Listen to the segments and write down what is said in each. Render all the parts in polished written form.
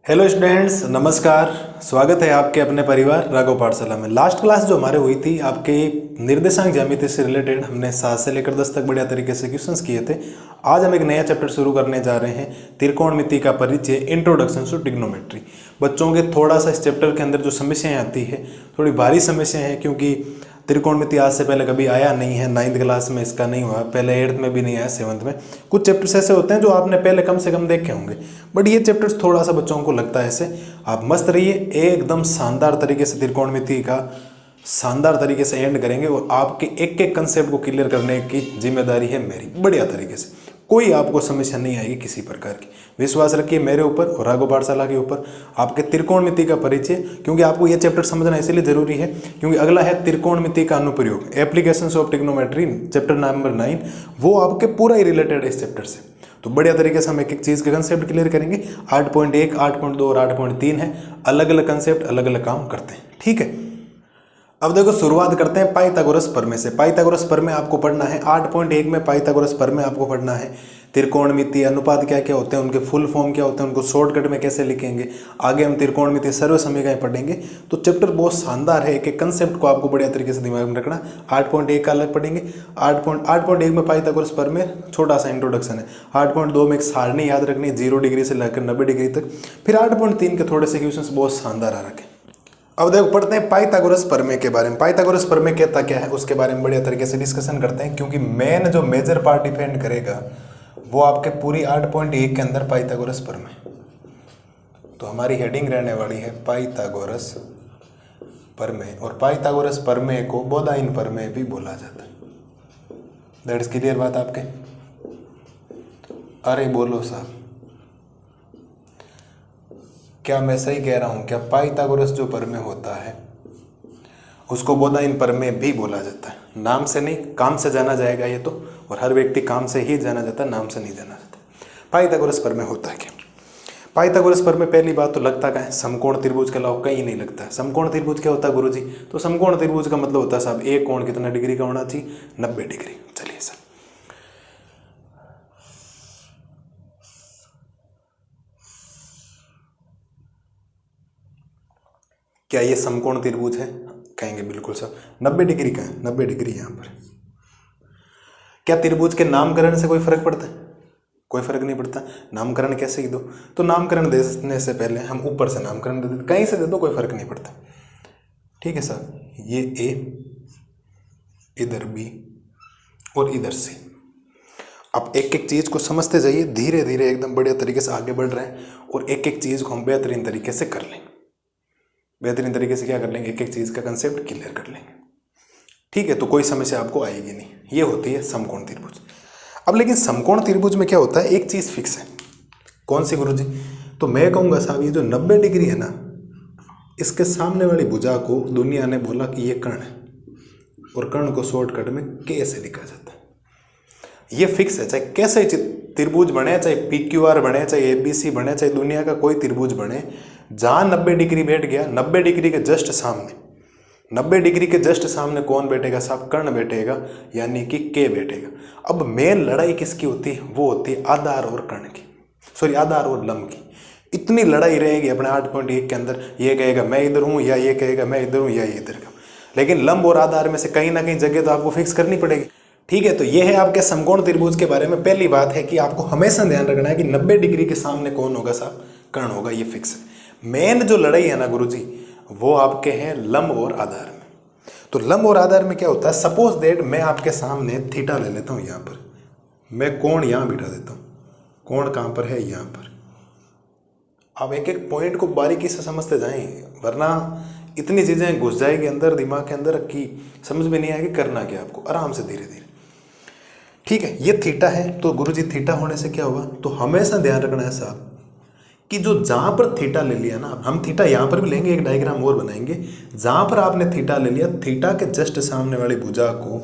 Hello students, नमस्कार। स्वागत है आपके अपने परिवार राघव पाठशाला में। लास्ट क्लास जो हमारे हुई थी आपके निर्देशांक ज्यामिति से रिलेटेड, हमने 7 से लेकर 10 तक बढ़िया तरीके से क्वेश्चंस किए थे। आज हम एक नया चैप्टर शुरू करने जा रहे हैं, त्रिकोणमिति का परिचय, इंट्रोडक्शन टू ट्रिग्नोमेट्री। बच्चों के थोड़ा सा इस चैप्टर के अंदर जो समस्याएं आती है, थोड़ी भारी समस्याएं हैं, क्योंकि त्रिकोणमिति आज से पहले कभी आया नहीं है। 9th क्लास में इसका नहीं हुआ, पहले 8th में भी नहीं आया, 7th में। कुछ चैप्टर्स ऐसे होते हैं जो आपने पहले कम से कम देखे होंगे, बट ये चैप्टर्स थोड़ा सा बच्चों को लगता है ऐसे। आप मस्त रहिए, एकदम शानदार तरीके से त्रिकोणमिति का शानदार तरीके से एंड करेंगे और आपके एक एक कंसेप्ट को क्लियर करने की जिम्मेदारी है मेरी, बढ़िया तरीके से। कोई आपको समस्या नहीं आएगी किसी प्रकार की। विश्वास रखिए मेरे ऊपर और राघव पाठशाला के ऊपर। आपके त्रिकोणमिति का परिचय, क्योंकि आपको यह चैप्टर समझना इसलिए जरूरी है क्योंकि अगला है त्रिकोणमिति का अनुप्रयोग, applications of trigonometry, chapter number 9। वो आपके पूरा ही रिलेटेड है इस चैप्टर से। तो बढ़िया तरीके से हम एक एक चीज़ के कंसेप्ट क्लियर करेंगे। 8.1, 8.2 और 8.3 है, अलग अलग कंसेप्ट, अलग अलग काम करते हैं, ठीक है। अब देखो, शुरुआत करते हैं पाइथागोरस प्रमेय से। पाइथागोरस प्रमेय आपको पढ़ना है 8.1 में। पाइथागोरस प्रमेय आपको पढ़ना है। त्रिकोणमिति अनुपात क्या क्या होते हैं, उनके फुल फॉर्म क्या होते हैं, उनको शॉर्टकट में कैसे लिखेंगे। आगे हम त्रिकोणमिति सर्व समीकरण पढ़ेंगे। तो चैप्टर बहुत शानदार है, एक एक कंसेप्ट को आपको बढ़िया तरीके से दिमाग में रखना। 8.1 का अलग पढ़ेंगे। 8.1 में पाइथागोरस प्रमेय छोटा सा इंट्रोडक्शन है। 8.2 में एक सारणी याद रखनी है 0 डिग्री से लेकर 90 डिग्री तक। फिर 8.3 के थोड़े से क्वेश्चन बहुत शानदार आ रखे। अब देखो, पढ़ते हैं पाइथागोरस प्रमेय के बारे में। पाइथागोरस प्रमेय कहता क्या है उसके बारे में बढ़िया तरीके से डिस्कशन करते हैं, क्योंकि मेन जो मेजर पार्ट डिपेंड करेगा वो आपके पूरी 8.1 के अंदर पाइथागोरस प्रमेय। तो हमारी हेडिंग रहने वाली है पाइथागोरस प्रमेय, और पाइथागोरस प्रमेय को बोधायन प्रमेय भी बोला जाता है। दैट इज क्लियर बात आपके? अरे बोलो साहब, क्या मैं सही कह रहा हूं? क्या पाइथागोरस जो प्रमेय होता है उसको बोधायन प्रमेय भी बोला जाता है? नाम से नहीं, काम से जाना जाएगा ये तो, और हर व्यक्ति काम से ही जाना जाता है, नाम से नहीं जाना जाता। पाइथागोरस प्रमेय होता है क्या? पाइथागोरस प्रमेय पहली बात तो लगता क्या है, समकोण त्रिभुज के अलावा कहीं नहीं लगता है। समकोण त्रिभुज क्या होता है गुरुजी? तो समकोण त्रिभुज का मतलब होता है साहब एक कोण कितना डिग्री का होना चाहिए? 90 डिग्री। चलिए सर, क्या ये समकोण त्रिभुज है? कहेंगे बिल्कुल सर। 90 डिग्री का है, 90 डिग्री यहाँ पर। क्या त्रिभुज के नामकरण से कोई फर्क पड़ता है? कोई फर्क नहीं पड़ता। नामकरण कैसे ही दो? तो नामकरण देने से पहले हम ऊपर से नामकरण दे देते, कहीं से दे दो कोई फर्क नहीं पड़ता, ठीक है सर। ये ए, इधर बी और इधर सी। अब एक एक चीज को समझते जाइए, धीरे धीरे एकदम बढ़िया तरीके से आगे बढ़ रहे हैं, और एक एक चीज को हम बेहतरीन तरीके से कर लेंगे। बेहतरीन तरीके से क्या कर लेंगे? एक एक चीज का कंसेप्ट क्लियर कर लेंगे, ठीक है। तो कोई समस्या आपको आएगी नहीं। ये होती है समकोण त्रिभुज। अब लेकिन समकोण त्रिभुज में क्या होता है, एक चीज फिक्स है। कौन सी गुरुजी? तो मैं कहूंगा साहब, ये जो 90 डिग्री है ना, इसके सामने वाली भुजा को दुनिया ने बोला कि ये कर्ण है, और कर्ण को शॉर्टकट में के से लिखा जाता है। ये फिक्स है, चाहे कैसे त्रिभुज बने, चाहे PQR बने, चाहे ABC बने, चाहे दुनिया का कोई त्रिभुज बने, जहां 90 डिग्री बैठ गया, 90 डिग्री के जस्ट सामने, 90 डिग्री के जस्ट सामने कौन बैठेगा साहब? कर्ण बैठेगा, यानी कि के बैठेगा। अब मेन लड़ाई किसकी होती है? वो होती है आधार और कर्ण की, सॉरी आधार और लंब की। इतनी लड़ाई रहेगी अपने 8.1 के अंदर। ये कहेगा मैं इधर हूं, या ये कहेगा मैं इधर हूं, या ये इधर का। लेकिन लंब और आधार में से कहीं ना कहीं जगह तो आपको फिक्स करनी पड़ेगी, ठीक है। तो ये है आपके समकोण त्रिभुज के बारे में। पहली बात है कि आपको हमेशा ध्यान रखना है कि 90 डिग्री के सामने कौन होगा साहब? कर्ण होगा, ये फिक्स है। मेन जो लड़ाई है ना गुरुजी, वो आपके हैं लंब और आधार में। तो लंब और आधार में क्या होता है, सपोज दैट मैं आपके सामने थीटा ले लेता हूं, यहां पर मैं कोण यहां बिठा देता हूं। कोण कहां पर है? यहां पर। आप एक एक पॉइंट को बारीकी से समझते जाएं, वरना इतनी चीजें घुस जाएगी अंदर दिमाग के अंदर कि समझ में नहीं आएगी करना क्या आपको। आराम से धीरे धीरे, ठीक है। ये थीटा है, तो गुरुजी थीटा होने से क्या हुआ? तो हमेशा ध्यान रखना है साहब कि जो जहां पर थीटा ले लिया ना, हम थीटा यहां पर भी लेंगे, एक डायग्राम और बनाएंगे। जहां पर आपने थीटा ले लिया, थीटा के जस्ट सामने वाली भुजा को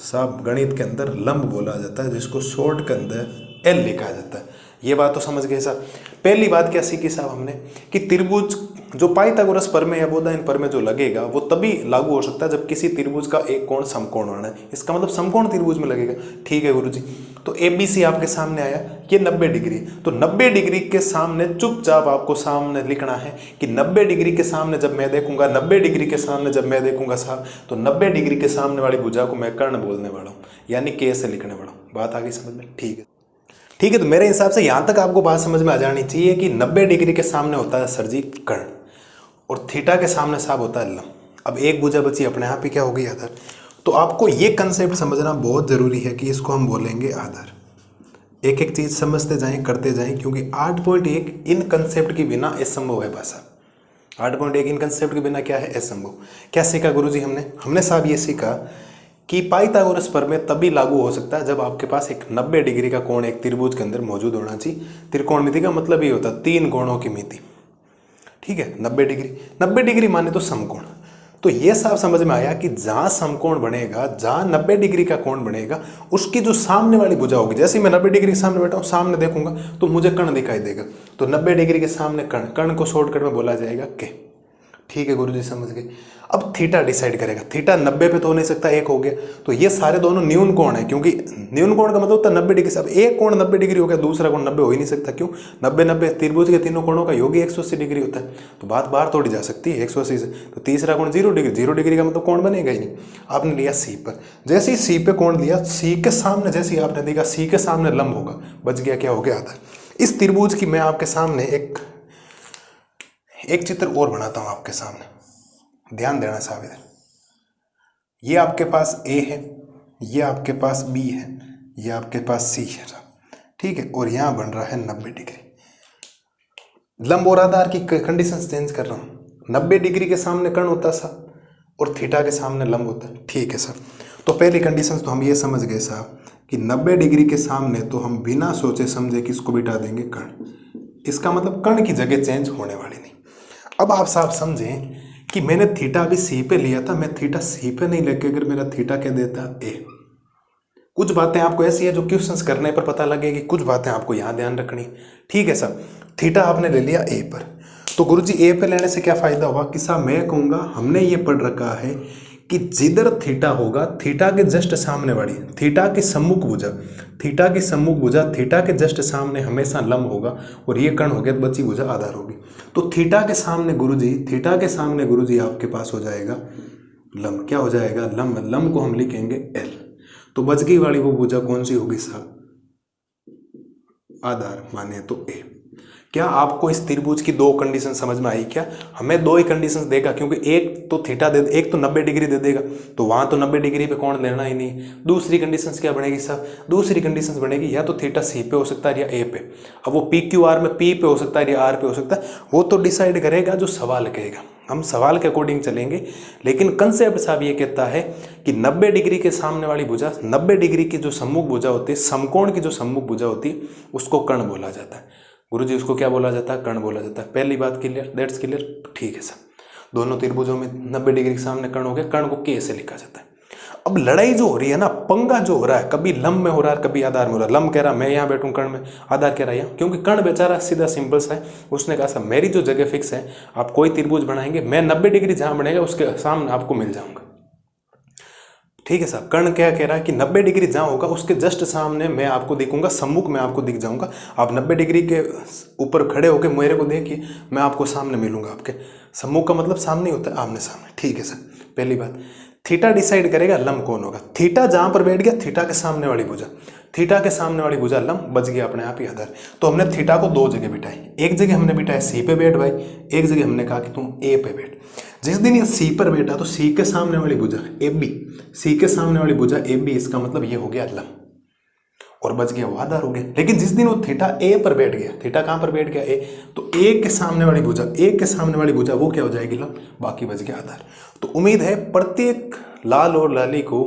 साहब गणित के अंदर लंब बोला जाता है, जिसको शॉर्ट के अंदर एल लिखा जाता है। ये बात तो समझ गए साहब। पहली बात क्या सीखी साहब हमने कि त्रिभुज जो पाइथागोरस प्रमेय या बोधायन प्रमेय जो लगेगा वो तभी लागू हो सकता है जब किसी त्रिभुज का एक कोण समकोण होना है। इसका मतलब समकोण त्रिभुज में लगेगा। ठीक है गुरुजी, तो ABC आपके सामने आया, ये 90 डिग्री, तो 90 डिग्री के सामने चुपचाप आपको सामने लिखना है कि 90 डिग्री के सामने जब मैं देखूंगा, 90 डिग्री के सामने जब मैं देखूंगा साहब, तो 90 डिग्री के सामने वाली भुजा को मैं कर्ण बोलने वाला हूँ, यानी K से लिखने वाला हूँ। बात आ गई समझ में? ठीक है, ठीक है। तो मेरे हिसाब से यहाँ तक आपको बात समझ में आ जानी चाहिए कि 90 डिग्री के सामने होता है सर जी कर्ण, और थीटा के सामने साहब होता है लंब। अब एक भुजा बची अपने आप ही क्या हो गई आधार। तो आपको ये कंसेप्ट समझना बहुत ज़रूरी है कि इसको हम बोलेंगे आधार। एक एक चीज़ समझते जाएं, करते जाएं, क्योंकि 8.1 इन कंसेप्ट के बिना असंभव है भाषा। 8.1 इन कंसेप्ट के बिना क्या है? असंभव। क्या सीखा गुरुजी हमने साहब ये सीखा कि पाइथागोरस प्रमेय तभी लागू हो सकता है जब आपके पास एक 90 डिग्री का कोण एक त्रिभुज के अंदर मौजूद होना चाहिए। त्रिकोणमिति का मतलब ये होता है 3 कोणों की मिति। ठीक है, 90 डिग्री माने तो समकोण। तो ये साफ समझ में आया कि जहां समकोण बनेगा, जहां 90 डिग्री का कोण बनेगा, उसकी जो सामने वाली भुजा होगी, जैसे मैं 90 डिग्री के सामने बैठा हूं, सामने देखूंगा तो मुझे कर्ण दिखाई देगा। तो 90 डिग्री के सामने कर्ण को शॉर्टकट में बोला जाएगा के। ठीक है गुरुजी, समझ गए। अब थीटा डिसाइड करेगा। थीटा 90 पे तो हो नहीं सकता, एक हो गया, तो ये सारे दोनों न्यून कोण है, क्योंकि न्यून कोण का मतलब होता है 90 डिग्री से। अब एक कोण 90 डिग्री हो गया, दूसरा कोण 90 हो ही नहीं सकता। क्यों? 90 त्रिभुज के तीनों कोणों का योग ही 180 डिग्री होता है। तो बात बाहर तोड़ी जा सकती है 180 से। तो तीसरा कोण 0 डिग्री का मतलब कोण बनेगा ही नहीं। आपने लिया सी पर, जैसे ही सी पे कोण लिया, सी के सामने जैसे ही आपने देखा सी के सामने लंब होगा, बच गया, क्या हो गया आधार। इस त्रिभुज की मैं आपके सामने एक चित्र और बनाता हूं आपके सामने, ध्यान देना साहब। इधर ये आपके पास A है, ये आपके पास B है, ये आपके पास C है साहब। ठीक है, और यहां बन रहा है 90 डिग्री। लंब और आधार की कंडीशंस चेंज कर रहा हूं। 90 डिग्री के सामने कर्ण होता है साहब, और थीटा के सामने लंब होता है। ठीक है साहब, तो पहली कंडीशंस तो हम ये समझ गए साहब कि 90 डिग्री के सामने तो हम बिना सोचे समझे किसको बिठा देंगे? कर्ण। इसका मतलब कर्ण की जगह चेंज होने वाली नहीं। अब आप साहब समझें कि मैंने थीटा अभी सी पे लिया था, मैं थीटा सी पे नहीं लेके अगर मेरा थीटा क्या देता ए। कुछ बातें आपको ऐसी है जो क्वेश्चंस करने पर पता लगेगी, कुछ बातें आपको यहाँ ध्यान रखनी। ठीक है सर, थीटा आपने ले लिया ए पर, तो गुरुजी ए पे लेने से क्या फायदा हुआ कि साहब मैं कहूँगा, हमने ये पढ़ रखा है कि जिधर थीटा होगा, थीटा के जस्ट सामने वाली, थीटा की सम्मुख भुजा, थीटा की सम्मुख भुजा थीटा के जस्ट सामने हमेशा लंब होगा, और ये कर्ण हो गया, बची भुजा आधार होगी। तो थीटा के सामने गुरुजी आपके पास हो जाएगा लंब। क्या हो जाएगा? लंब। लंब को हम लिखेंगे एल। तो बच गई वाली वो भुजा कौन सी होगी साहब? आधार माने तो ए। क्या आपको इस त्रिभुज की दो कंडीशन समझ में आई? क्या हमें दो ही कंडीशन देगा, क्योंकि एक तो थीटा दे, एक तो 90 डिग्री दे देगा, तो वहां तो 90 डिग्री पे कोण लेना ही नहीं। दूसरी कंडीशन क्या बनेगी साहब? दूसरी कंडीशन बनेगी या तो थीटा सी पे हो सकता है या ए पे। अब वो पी क्यू आर में पी पे हो सकता है या आर पे हो सकता है, वो तो डिसाइड करेगा जो सवाल कहेगा। हम सवाल के अकॉर्डिंग चलेंगे, लेकिन कंसेप्ट साहब ये कहता है कि 90 डिग्री के सामने वाली भुजा, 90 डिग्री की जो सम्मुख भुजा होती है, समकोण की जो सम्मुख भुजा होती है, उसको कर्ण बोला जाता है। गुरुजी उसको क्या बोला जाता है? कर्ण बोला जाता है। पहली बात क्लियर, दैट्स क्लियर। ठीक है सर, दोनों त्रिभुजों में 90 डिग्री के सामने कर्ण हो गया, कर्ण को के से लिखा जाता है। अब लड़ाई जो हो रही है ना, पंगा जो हो रहा है, कभी लंब में हो रहा है, कभी आधार में हो रहा है। लंब कह रहा मैं यहाँ बैठूं कर्ण में, आधार कह रहा है यहाँ, क्योंकि कर्ण बेचारा सीधा सिंपल सा है। उसने कहा सर मेरी जो जगह फिक्स है, आप कोई त्रिभुज बनाएंगे, मैं 90 डिग्री जहां बनेगा उसके सामने आपको मिल जाऊंगा। ठीक है साहब, कर्ण क्या कह रहा है कि 90 डिग्री जहां होगा उसके जस्ट सामने मैं आपको दिखूंगा, सम्मुख में आपको दिख जाऊंगा। आप 90 डिग्री के ऊपर खड़े होकर मेरे को देखिए, मैं आपको सामने मिलूंगा। आपके सम्मुख का मतलब सामने होता है, आमने सामने। ठीक है सर, पहली बात। थीटा डिसाइड करेगा लंब कौन होगा। थीटा जहां पर बैठ गया, थीटा के सामने वाली भुजा, थीटा के सामने वाली भुजा लंब, बच गया अपने आप ही आधार। तो हमने थीटा को दो जगह बिठाई, एक जगह हमने बिठाया सी पे बैठ भाई, एक जगह हमने कहा कि तुम ए पे बैठ। जिस दिन ये सी पर बैठा तो सी के सामने वाली भुजा ए बी, सी के सामने वाली भुजा ए बी, इसका मतलब ये हो गया लंब, और बच गया वो आधार हो गया। लेकिन जिस दिन वो थीटा ए पर बैठ गया, थीटा कहां पर बैठ गया? ए, तो ए के सामने वाली भुजा, ए के सामने वाली भुजा वो क्या हो जाएगी? लंब, बाकी बच गया आधार। तो उम्मीद है प्रत्येक लाल और लाली को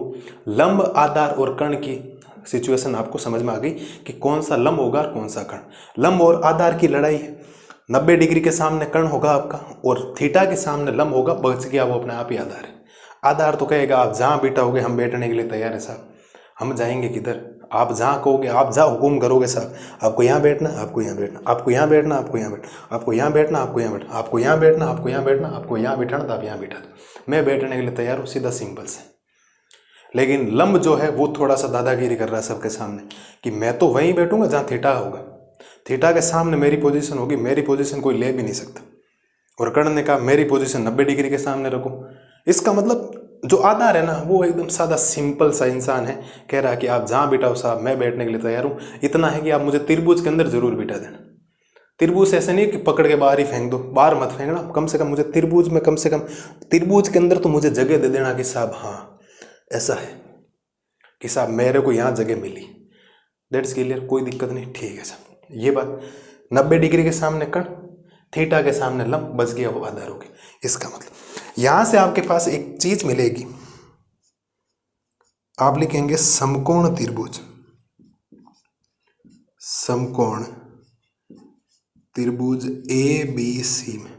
लंब, आधार और कर्ण की सिचुएशन आपको समझ में आ गई कि कौन सा लंब होगा और कौन सा कर्ण। लंब और आधार की लड़ाई है, 90 डिग्री के सामने कर्ण होगा आपका, और थीटा के सामने लंब होगा, बच गया वो अपने आप ही आधार है। आधार तो कहेगा आप जहां बैठा होगे हम बैठने के लिए तैयार है साहब, हम जाएंगे किधर? आप जहाँ कहोगे, आप जहाँ हुकुम करोगे साहब, आपको यहाँ बैठना, आपको यहाँ बैठना, आपको यहाँ बैठना, आपको यहाँ बैठना, आपको यहाँ बैठना, आपको यहाँ बैठना, आपको यहाँ बैठना, आपको यहाँ बैठना, आपको यहाँ बैठाना, तो आप यहाँ बैठा दो, मैं बैठने के लिए तैयार हूँ, सीधा सिंपल से। लेकिन लंब जो है वो थोड़ा सा दादागिरी कर रहा है सबके सामने कि मैं तो वहीं बैठूंगा जहाँ थीटा होगा, थीटा के सामने मेरी पोजीशन होगी, मेरी पोजीशन कोई ले भी नहीं सकता। और कर्ण ने कहा मेरी पोजीशन 90 डिग्री के सामने रखो। इसका मतलब जो आधार है ना वो एकदम सादा सिंपल सा इंसान है, कह रहा है कि आप जहाँ बिठाओ साहब मैं बैठने के लिए तैयार हूँ, इतना है कि आप मुझे त्रिभुज के अंदर जरूर बिठा देना। त्रिभुज ऐसे नहीं कि पकड़ के बाहर ही फेंक दो, बाहर मत फेंकना, कम से कम मुझे त्रिभुज में, कम से कम त्रिभुज के अंदर तो मुझे जगह दे देना कि साहब हाँ ऐसा है कि साहब मेरे को यहाँ जगह मिली, दैट्स क्लियर, कोई दिक्कत नहीं, ठीक है साहब। ये बात 90 डिग्री के सामने कर्ण, थीटा के सामने लंब, बच गया वो आधार हो गया। इसका मतलब यहां से आपके पास एक चीज मिलेगी, आप लिखेंगे समकोण त्रिभुज, समकोण त्रिभुज ए बी सी में।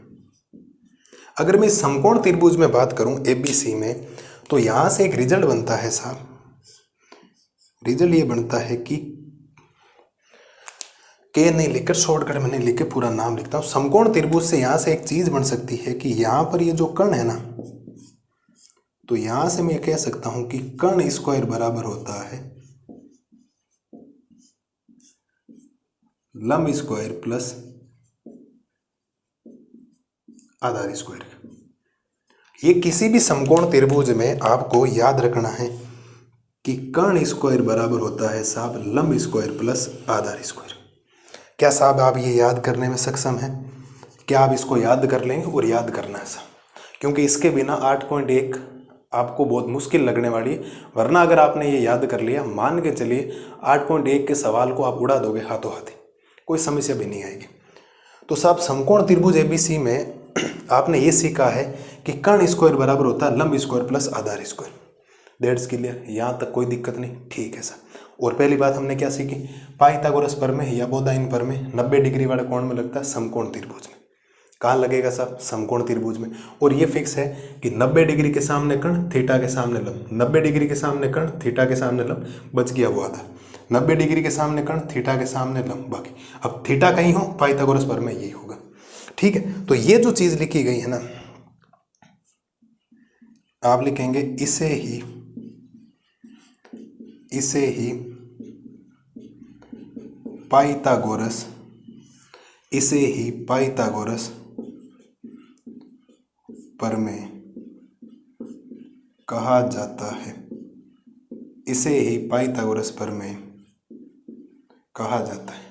अगर मैं समकोण त्रिभुज में बात करूं ए बी सी में, तो यहां से एक रिजल्ट बनता है साहब, रिजल्ट ये बनता है कि के नहीं लिखकर शॉर्टकट में नहीं लिख के पूरा नाम लिखता हूं। समकोण त्रिभुज से यहां से एक चीज बन सकती है कि यहां पर ये जो कर्ण है ना, तो यहां से मैं कह सकता हूं कि कर्ण स्क्वायर बराबर होता है लंब स्क्वायर प्लस आधार स्क्वायर। ये किसी भी समकोण त्रिभुज में आपको याद रखना है कि कर्ण स्क्वायर बराबर होता है साहब लंब स्क्वायर प्लस आधार स्क्वायर। क्या साहब आप ये याद करने में सक्षम हैं? क्या आप इसको याद कर लेंगे? और याद करना है साहब, क्योंकि इसके बिना 8.1 आपको बहुत मुश्किल लगने वाली है। वरना अगर आपने ये याद कर लिया, मान के चलिए 8.1 के सवाल को आप उड़ा दोगे हाथों हाथी, कोई समस्या भी नहीं आएगी। तो साहब समकोण त्रिभुज एबीसी में आपने ये सीखा है कि कर्ण स्क्वायर बराबर होता है लंब square plus Aadhaar square, that's clear, यहाँ तक कोई दिक्कत नहीं, ठीक है सर। और पहली बात हमने क्या सीखी, पाइथागोरस प्रमेय या बोधायन प्रमेय 90 डिग्री वाले कोण में लगता है समकोण त्रिभुज में। कहाँ लगेगा साहब? समकोण त्रिभुज में। और ये फिक्स है कि 90 डिग्री के सामने कर्ण, थीटा के सामने लंब, 90 डिग्री के सामने कर्ण, थीटा के सामने लंब, बच गया वो आधार। 90 डिग्री के सामने कर्ण, थीटा के सामने लंब, बाकी अब थीटा कहीं हो पाइथागोरस प्रमेय यही होगा, ठीक है। तो ये जो चीज लिखी गई है ना, आप लिखेंगे इसे ही पाइथागोरस, इसे ही पाइथागोरस प्रमेय कहा जाता है, इसे ही पाइथागोरस प्रमेय कहा जाता है।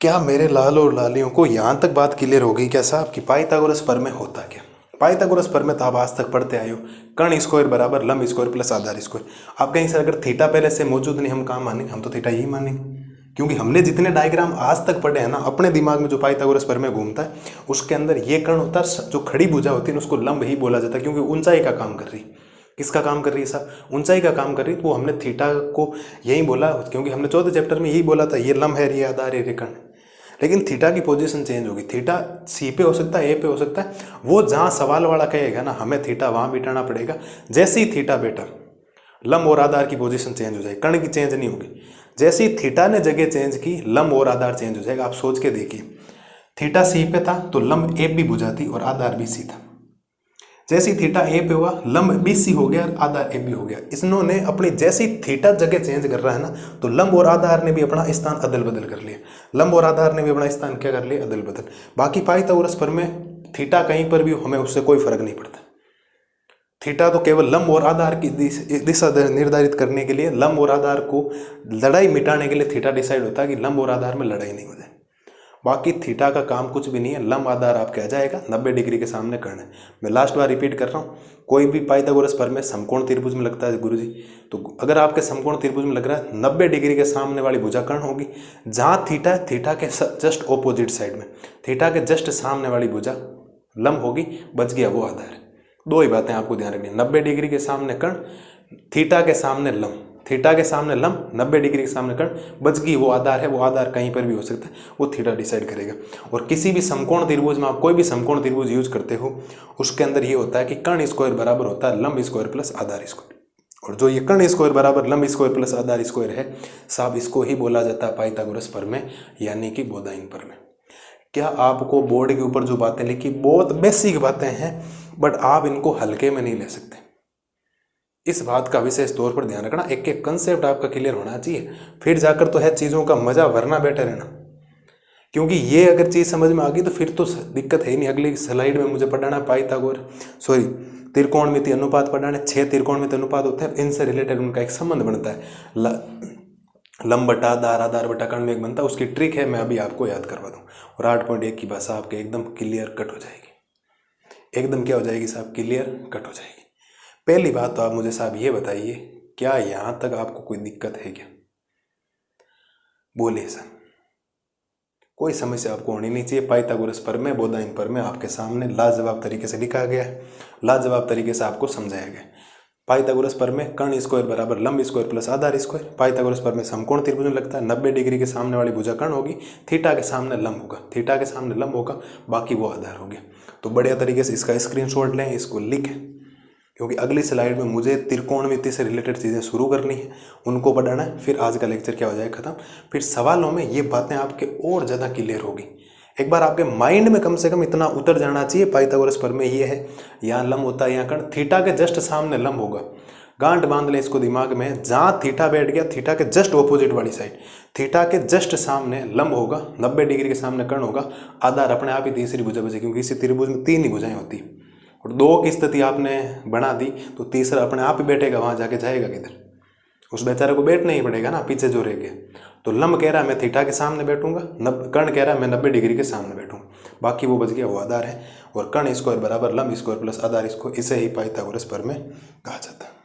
क्या मेरे लाल और लालियों को यहां तक बात क्लियर हो गई क्या साहब कि पाइथागोरस प्रमेय होता क्या? पाइथागोरस प्रमेय तो आप आज तक पढ़ते आए हो, कर्ण स्क्वायर बराबर लंब स्क्वायर प्लस आधार स्क्वायर। आप कहीं से अगर थीटा पहले से मौजूद नहीं, हम कहाँ मानेंगे? हम तो थीटा ही मानेंगे, क्योंकि हमने जितने डायग्राम आज तक पढ़े हैं ना, अपने दिमाग में जो पाइथागोरस प्रमेय घूमता है उसके अंदर ये कर्ण होता है, जो खड़ी भुजा होती है उसको लंब ही बोला जाता है, क्योंकि ऊंचाई का काम कर रही। किसका काम कर रही है साहब? ऊंचाई का काम कर रही। तो वो हमने थीटा को यही बोला, क्योंकि हमने चौथे चैप्टर में यही बोला था, ये लंब है, ये आधार है, ये कर्ण। लेकिन थीटा की पोजीशन चेंज होगी, थीटा सी पे हो सकता है, ए पे हो सकता है, वो जहाँ सवाल वाला कहेगा ना हमें थीटा वहाँ बिठाना पड़ेगा। जैसे ही थीटा बेटा लंब और आधार की पोजीशन चेंज हो जाएगी, कर्ण की चेंज नहीं होगी। जैसे ही थीटा ने जगह चेंज की, लंब और आधार चेंज हो जाएगा। आप सोच के देखिए, थीटा सी पे था तो लंब ए भी भुजा थी और आधार बी सी था। जैसे ही थीटा ए पे हुआ, लंब बी सी हो गया, आधार ए बी हो गया। इन्होंने अपनी जैसी थीटा जगह चेंज कर रहा है ना, तो लंब और आधार ने भी अपना स्थान अदल बदल कर लिया, लंब और आधार ने भी अपना स्थान क्या कर लिया? अदल बदल। बाकी पाइथागोरस प्रमेय थीटा कहीं पर भी हमें उससे कोई फर्क नहीं पड़ता। थीटा तो केवल लंब और आधार की दिशा निर्धारित करने के लिए, लंब और आधार को लड़ाई मिटाने के लिए थीटा डिसाइड होता है कि लंब और आधार में लड़ाई नहीं हो जाए। बाकी थीटा का काम कुछ भी नहीं है, लंब आधार आपके आ जाएगा, 90 डिग्री के सामने कर्ण है। मैं लास्ट बार रिपीट कर रहा हूँ, कोई भी पाइथागोरस प्रमेय समकोण त्रिभुज में लगता है गुरुजी, तो अगर आपके समकोण त्रिभुज में लग रहा है 90 डिग्री के सामने वाली भुजा कर्ण होगी। जहाँ थीटा है, थीटा के जस्ट ऑपोजिट साइड में, थीटा के जस्ट सामने वाली भुजा लंब होगी, बच गया वो आधार है। दो ही बातें आपको ध्यान रखनी है, 90 डिग्री के सामने कर्ण, थीटा के सामने लंब, थीटा के सामने लंब, 90 डिग्री के सामने कर्ण, बच गई वो आधार है। वो आधार कहीं पर भी हो सकता है, वो थीटा डिसाइड करेगा। और किसी भी समकोण त्रिभुज में आप कोई भी समकोण त्रिभुज यूज करते हो, उसके अंदर ये होता है कि कर्ण स्क्वायर बराबर होता है लंब स्क्वायर प्लस आधार स्क्वायर। और जो ये कर्ण स्क्वायर बराबर लंब स्क्वायर प्लस आधार स्क्वायर है साहब, इसको ही बोला जाता है पाइथागोरस प्रमेय यानी कि बोधायन प्रमेय। क्या आपको बोर्ड के ऊपर जो बातें लिखी बहुत बेसिक बातें हैं, बट आप इनको हल्के में नहीं ले सकते। इस बात का विशेष तौर पर ध्यान रखना, एक एक कंसेप्ट आपका क्लियर होना चाहिए, फिर जाकर तो है चीज़ों का मजा, वरना बेटर है ना। क्योंकि ये अगर चीज़ समझ में आ गई तो फिर तो दिक्कत है ही नहीं। अगली स्लाइड में मुझे पढ़ाना त्रिकोणमिति अनुपात पढ़ाना है। 6 त्रिकोणमिति अनुपात होते हैं, इनसे रिलेटेड उनका एक संबंध बनता है। लंब बटा आधार, आधार बटा कर्ण में एक बनता है, उसकी ट्रिक है, मैं अभी आपको याद करवा दूँ। और 8.1 की भाषा आपके एकदम क्लियर कट हो जाएगी। एकदम क्या हो जाएगी साहब, क्लियर कट हो जाएगी। पहली बात तो आप मुझे साहब ये बताइए, क्या यहाँ तक आपको कोई दिक्कत है क्या? बोलिए सर। कोई समस्या आपको होनी नहीं चाहिए। पाइथागोरस प्रमेय, बोधायन प्रमेय आपके सामने लाजवाब तरीके से लिखा गया है, लाजवाब तरीके से आपको समझाया गया। पाइथागोरस प्रमेय कर्ण स्क्वायर बराबर लंब स्क्वायर प्लस आधार स्क्वायर। पाइथागोरस प्रमेय समकोण त्रिभुज में लगता है। 90 डिग्री के सामने वाली भुजा कर्ण होगी, थीटा के सामने लंब होगा, थीटा के सामने लंब होगा, बाकी वो आधार हो गया। तो बढ़िया तरीके से इसका स्क्रीनशॉट लें, इसको लिखें, क्योंकि अगली स्लाइड में मुझे त्रिकोणमिति से रिलेटेड चीज़ें शुरू करनी है, उनको पढ़ाना है। फिर आज का लेक्चर क्या हो जाएगा खत्म। फिर सवालों में ये बातें आपके और ज़्यादा क्लियर होगी। एक बार आपके माइंड में कम से कम इतना उतर जाना चाहिए, पाइथागोरस प्रमेय ये है, यहाँ लंब होता है, यहाँ कर्ण, थीटा के जस्ट सामने लंब होगा। गांठ बांध लें इसको दिमाग में, जहाँ थीटा बैठ गया, थीटा के जस्ट ऑपोजिट वाली साइड, थीटा के जस्ट सामने लंब होगा, 90 डिग्री के सामने कर्ण होगा, आधार अपने आप ही तीसरी भुजा बचे, क्योंकि इसी त्रिभुज में 3 ही भुजाएं होती है। और 2 की स्थिति आपने बना दी तो तीसरा अपने आप ही बैठेगा, वहां जाके जाएगा किधर, उस बेचारे को बैठना ही पड़ेगा ना, पीछे जो रह गया। तो लंब कह रहा है मैं थीटा के सामने बैठूंगा, कर्ण कह रहा है मैं 90 डिग्री के सामने बैठूंगा, बाकी वो बच गया, वो आधार है। और कर्ण स्क्वायर बराबर लंब स्क्वायर प्लस आधार स्क्वायर, इसे ही पाइथागोरस प्रमेय कहा जाता है।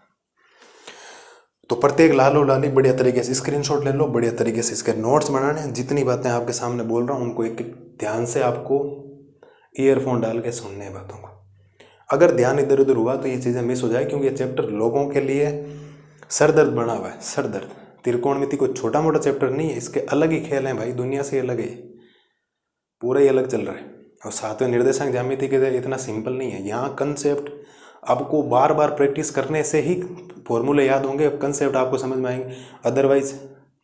तो प्रत्येक लालो लाली बढ़िया तरीके से स्क्रीनशॉट ले लो, बढ़िया तरीके से इसके नोट्स बनाने हैं। जितनी बातें आपके सामने बोल रहा हूँ उनको एक ध्यान से आपको ईयरफोन डाल के सुनने हैं बातों को। अगर ध्यान इधर उधर हुआ तो ये चीज़ें मिस हो जाए, क्योंकि ये चैप्टर लोगों के लिए सरदर्द बना हुआ है, सरदर्द। त्रिकोणमिति कोई छोटा मोटा चैप्टर नहीं है, इसके अलग ही खेल हैं भाई, दुनिया से अलग है, पूरा ही अलग चल रहा है। और सातवें निर्देशांक ज्यामिति के इतना सिंपल नहीं है। यहाँ कंसेप्ट आपको बार बार प्रैक्टिस करने से ही फॉर्मूले याद होंगे, कंसेप्ट आपको समझ में आएंगे, अदरवाइज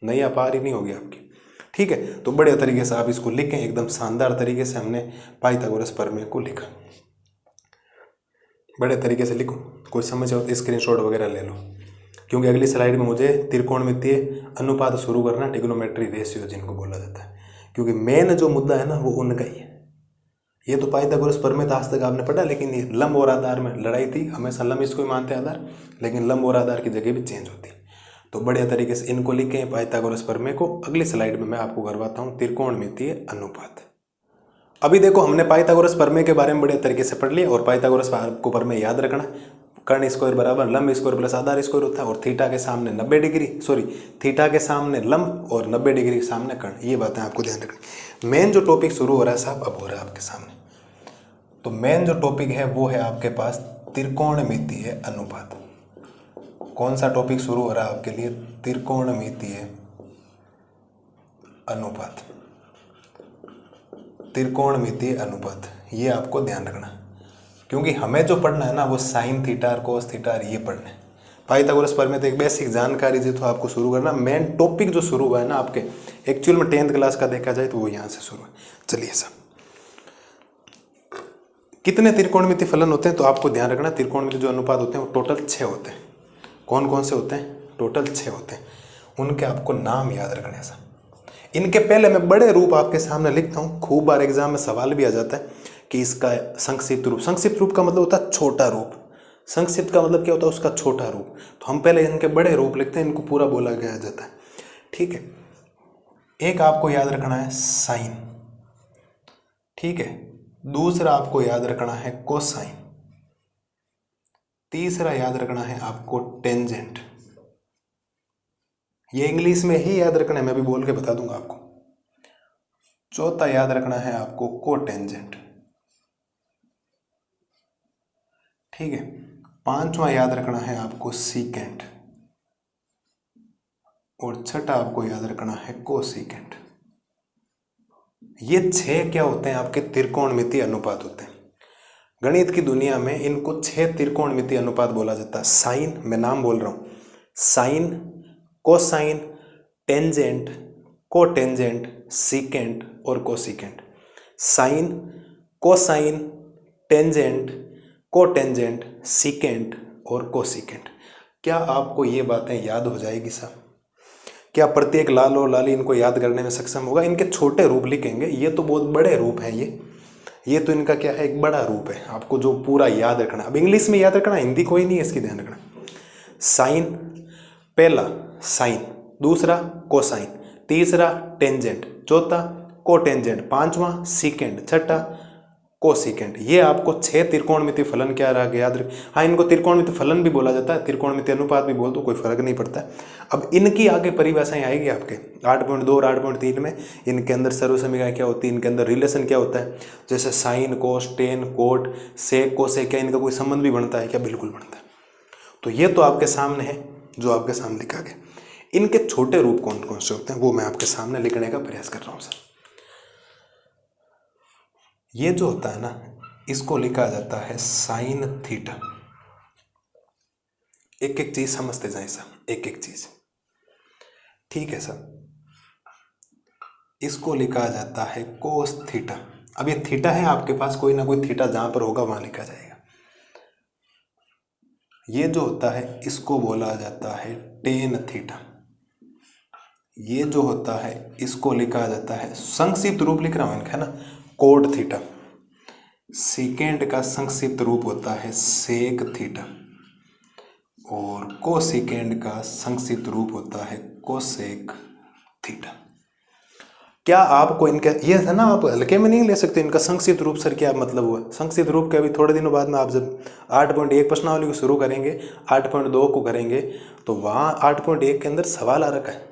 नई पार ही नहीं होगी आपकी। ठीक है, तो बढ़िया तरीके से आप इसको लिखें, एकदम शानदार तरीके से हमने पाइथागोरस प्रमेय को लिखा। बड़े तरीके से लिखो, कोई समस्या हो तो स्क्रीनशॉट वगैरह ले लो, क्योंकि अगली स्लाइड में मुझे त्रिकोणमितीय अनुपात शुरू करना, ट्रिग्नोमेट्री रेशियो जिनको बोला जाता है, क्योंकि मेन जो मुद्दा है ना वो उनका ही है। ये तो पाइथागोरस प्रमेय आज तक आपने पढ़ा, लेकिन ये लंब और आधार में लड़ाई थी, हमेशा लंब इसको ही मानते हैं आधार, लेकिन लंब और आधार की जगह भी चेंज होती है। तो बढ़िया तरीके से इनको लिखें पाइथागोरस प्रमेय को। अगली स्लाइड में मैं आपको करवाता हूँ त्रिकोणमितीय अनुपात। अभी देखो हमने पाइथागोरस प्रमेय के बारे में बढ़िया तरीके से पढ़ लिया, और पाइथागोरस को प्रमेय याद रखना, कर्ण स्क्वायर बराबर लंब स्क्वायर प्लस आधार स्क्वायर होता है, और थीटा के सामने 90 डिग्री, थीटा के सामने लंब और 90 डिग्री के सामने कर्ण, ये बातें आपको ध्यान रखनी। मेन जो टॉपिक शुरू हो रहा है साहब अब हो रहा है आपके सामने। तो मेन जो टॉपिक है वो है आपके पास त्रिकोणमितीय अनुपात। कौन सा टॉपिक शुरू हो रहा है आपके लिए? त्रिकोणमितीय अनुपात। त्रिकोणमितीय अनुपात, ये आपको ध्यान रखना, क्योंकि हमें जो पढ़ना है ना वो साइन थीटा और कोस थीटा ये पढ़ना है। पाइथागोरस प्रमेय तो एक बेसिक जानकारी जी तो आपको शुरू करना। मेन टॉपिक जो शुरू हुआ है ना आपके एक्चुअल में 10th क्लास का देखा जाए तो वो यहाँ से शुरू है। चलिए साहब, कितने त्रिकोणमितीय फलन होते हैं तो आपको ध्यान रखना, त्रिकोणमितीय जो अनुपात होते हैं वो टोटल 6 होते हैं। कौन कौन से होते हैं? टोटल 6 होते हैं। उनके आपको नाम याद रखने हैं। इनके पहले मैं बड़े रूप आपके सामने लिखता हूँ, खूब बार एग्जाम में सवाल भी आ जाता है कि इसका संक्षिप्त रूप। संक्षिप्त रूप का मतलब होता है छोटा रूप। संक्षिप्त का मतलब क्या होता है? उसका छोटा रूप। तो हम पहले इनके बड़े रूप लिखते हैं, इनको पूरा बोला गया जाता है। ठीक है, एक आपको याद रखना है साइन, ठीक है, दूसरा आपको याद रखना है कोसाइन, तीसरा याद रखना है आपको टेंजेंट। ये इंग्लिश में ही याद रखना है, मैं भी बोल के बता दूंगा आपको। चौथा याद रखना है आपको कोटेंजेंट, ठीक है। पांचवा याद रखना है आपको सीकेंट, और छठा आपको याद रखना है कोसीकेंट। ये 6 क्या होते हैं? आपके त्रिकोणमितीय अनुपात होते हैं। गणित की दुनिया में इनको 6 त्रिकोणमितीय अनुपात बोला जाता है। साइन, मैं नाम बोल रहा हूँ, sine, cosine, tangent, cotangent, secant और cosecant. Sine, cosine, tangent, cotangent, secant और कोसिकेंट। क्या आपको ये बातें याद हो जाएगी साहब? क्या प्रत्येक लाल और लाली इनको याद करने में सक्षम होगा? इनके छोटे रूप लिखेंगे, ये तो बहुत बड़े रूप हैं, ये तो इनका क्या है, एक बड़ा रूप है, आपको जो पूरा याद रखना। अब इंग्लिश में याद रखना, हिंदी कोई नहीं है इसकी, ध्यान रखना। साइन, पहला साइन, दूसरा कोसाइन, तीसरा टेंजेंट, चौथा कोटेंजेंट, पांचवा सीकेंट, छठा कोसिकेंट। ये आपको 6 त्रिकोणमितीय फलन क्या रहा याद रख। हाँ, इनको त्रिकोणमितीय फलन भी बोला जाता है, त्रिकोणमितीय अनुपात भी बोल दो, कोई फर्क नहीं पड़ता। अब इनकी आगे परिभाषाएं आएगी आपके 8.2 और 8.3 में। इनके अंदर सर्वसमीकरण क्या होती है, इनके अंदर रिलेशन क्या होता है, जैसे साइन, कोस, टेन, कोट, सेक, कोसेक, क्या इनका कोई संबंध भी बनता है क्या? बिल्कुल बनता है। तो ये तो आपके सामने है, जो आपके सामने लिखा गया। इनके छोटे रूप कौन कौन से होते हैं वो मैं आपके सामने लिखने का प्रयास कर रहा हूँ सर। ये जो होता है ना, इसको लिखा जाता है साइन थीटा। एक एक चीज समझते जाए सर, एक एक चीज, ठीक है सर। इसको लिखा जाता है कोस थीटा। अब ये थीटा है आपके पास, कोई ना कोई थीटा जहां पर होगा वहां लिखा जाएगा। ये जो होता है इसको बोला जाता है टेन थीटा। ये जो होता है इसको लिखा जाता है, संक्षिप्त रूप लिख रहा हूं इनका, है ना, कोड थीटा। सेकेंड का संक्षिप्त रूप होता है सेक थीटा और कोसेकेंड का संक्षिप्त रूप होता है कोसेक थीटा। क्या आपको इनका ये है ना, आप हल्के में नहीं ले सकते इनका संक्षिप्त रूप। सर क्या मतलब हुआ संक्षिप्त रूप के? अभी थोड़े दिनों बाद में आप जब 8.1 प्रश्नावली को शुरू करेंगे, 8.2 को करेंगे, तो वहाँ 8.1 के अंदर सवाल आ रखा है,